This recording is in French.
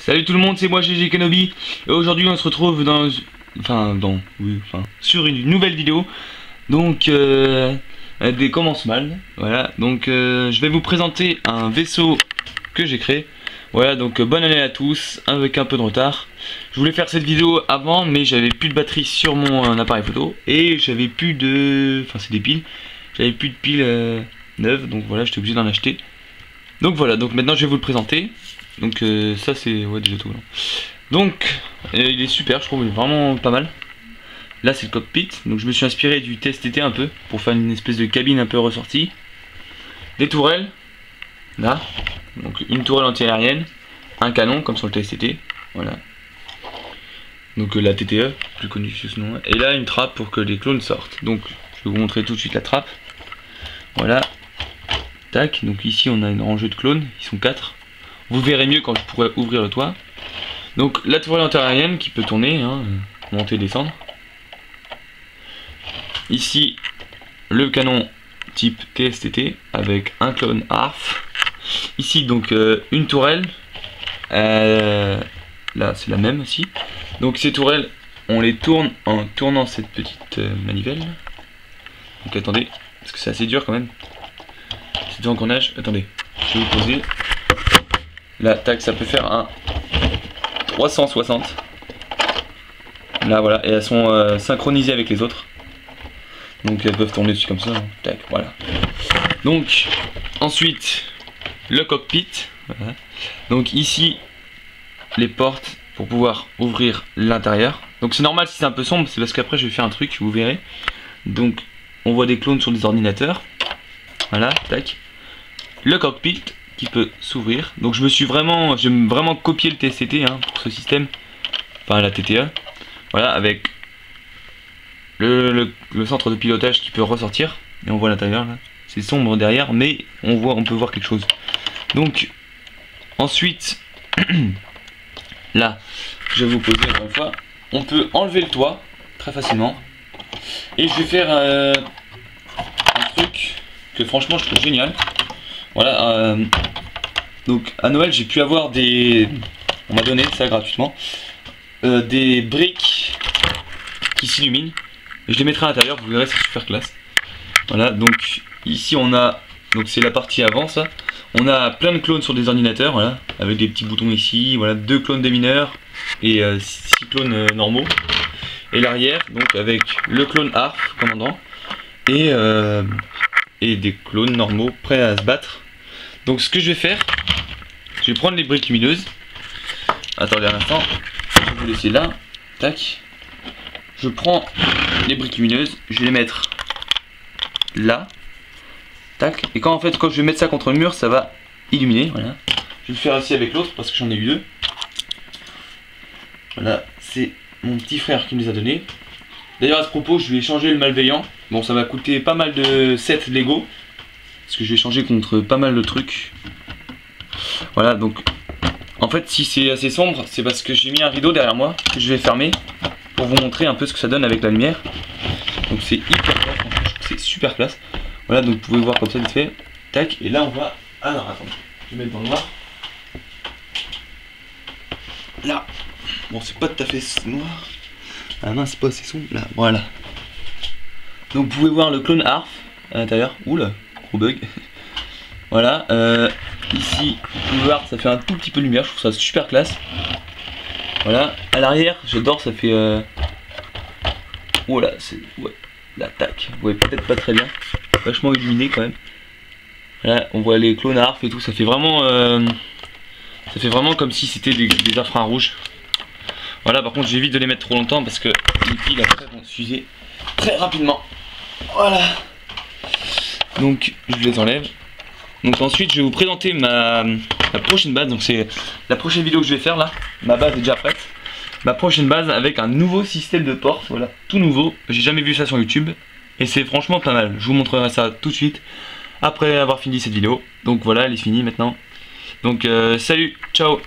Salut tout le monde, c'est moi GG Kenobi. Et aujourd'hui on se retrouve sur une nouvelle vidéo. Donc des commencements. Voilà, donc je vais vous présenter un vaisseau que j'ai créé. Voilà, donc bonne année à tous, avec un peu de retard. Je voulais faire cette vidéo avant, mais j'avais plus de batterie sur mon appareil photo. Et j'avais plus de... Enfin c'est des piles. J'avais plus de piles neuves, donc voilà, j'étais obligé d'en acheter. Donc voilà, donc maintenant je vais vous le présenter. Donc ça c'est déjà tout. Donc il est super, je trouve, il est vraiment pas mal. Là c'est le cockpit, donc je me suis inspiré du TSTT un peu pour faire une espèce de cabine un peu ressortie. Des tourelles, là, donc une tourelle anti-aérienne, un canon comme sur le TSTT, voilà. Donc la TTE, plus connue sous ce nom, et là une trappe pour que les clones sortent. Donc je vais vous montrer tout de suite la trappe. Voilà, tac, donc ici on a une rangée de clones, ils sont 4. Vous verrez mieux quand je pourrai ouvrir le toit. Donc la tourelle anti-aérienne qui peut tourner, hein, monter et descendre. Ici le canon type TSTT avec un clone ARF. Ici donc une tourelle. Là c'est la même aussi. Donc ces tourelles on les tourne en tournant cette petite manivelle. Donc attendez, parce que c'est assez dur quand même. C'est du engrenage. Attendez, je vais vous poser. Là, tac, ça peut faire un 360. Là, voilà, et elles sont synchronisées avec les autres. Donc elles peuvent tourner dessus comme ça. Hein. Tac, voilà. Donc, ensuite, le cockpit. Voilà. Donc ici, les portes pour pouvoir ouvrir l'intérieur. Donc c'est normal si c'est un peu sombre, c'est parce qu'après je vais faire un truc, vous verrez. Donc, on voit des clones sur des ordinateurs. Voilà, tac. Le cockpit qui peut s'ouvrir. Donc j'ai vraiment copié le TSTT hein, pour ce système, enfin la TTE. Voilà, avec le centre de pilotage qui peut ressortir. Et on voit l'intérieur là. C'est sombre derrière, mais on peut voir quelque chose. Donc ensuite, là, je vais vous poser encore une fois. On peut enlever le toit très facilement. Et je vais faire un truc que franchement je trouve génial. Voilà, donc à Noël j'ai pu avoir des... On m'a donné ça gratuitement. Des briques qui s'illuminent. Et je les mettrai à l'intérieur, vous verrez, c'est super classe. Voilà, donc ici on a... Donc c'est la partie avant ça. On a plein de clones sur des ordinateurs, voilà. Avec des petits boutons ici, voilà, 2 clones des mineurs et 6 clones normaux. Et l'arrière, donc avec le clone ARF, commandant. Et des clones normaux prêts à se battre. Donc ce que je vais faire, je vais prendre les briques lumineuses. Attendez un instant, je vais vous laisser là. Tac. Je prends les briques lumineuses, je vais les mettre là. Tac. Et quand je vais mettre ça contre le mur, ça va illuminer. Voilà. Je vais le faire aussi avec l'autre parce que j'en ai eu 2. Voilà, c'est mon petit frère qui me les a donnés. D'ailleurs à ce propos, je lui ai changé le malveillant. Bon, ça m'a coûté pas mal de sets Lego. Parce que je vais changer contre pas mal de trucs. Voilà, donc en fait si c'est assez sombre, c'est parce que j'ai mis un rideau derrière moi que je vais fermer pour vous montrer un peu ce que ça donne avec la lumière. Donc c'est hyper classe, c'est super classe. Voilà, donc vous pouvez voir comme ça vite fait. Tac, et là on va... Alors attendez, je vais mettre dans le noir. Là, bon c'est pas tout à fait noir. Ah non, c'est pas assez sombre, là, voilà. Donc vous pouvez voir le clone ARF à l'intérieur. Oula, gros bug. Voilà, ici, vous pouvez voir, ça fait un tout petit peu de lumière, je trouve ça super classe. Voilà, à l'arrière, j'adore, ça fait... Voilà, c'est... Ouais, là, tac, vous voyez peut-être pas très bien. Vachement illuminé quand même. Voilà, on voit les clones ARF et tout, ça fait vraiment... Ça fait vraiment comme si c'était des infrarouges. Voilà, par contre, j'évite de les mettre trop longtemps parce que les piles après vont s'user très rapidement. Voilà. Donc, je les enlève. Donc ensuite je vais vous présenter la prochaine base. Donc c'est la prochaine vidéo que je vais faire là. Ma base est déjà prête. Ma prochaine base avec un nouveau système de porte. Voilà, tout nouveau. J'ai jamais vu ça sur YouTube. Et c'est franchement pas mal. Je vous montrerai ça tout de suite après avoir fini cette vidéo. Donc voilà, elle est finie maintenant. Donc salut, ciao.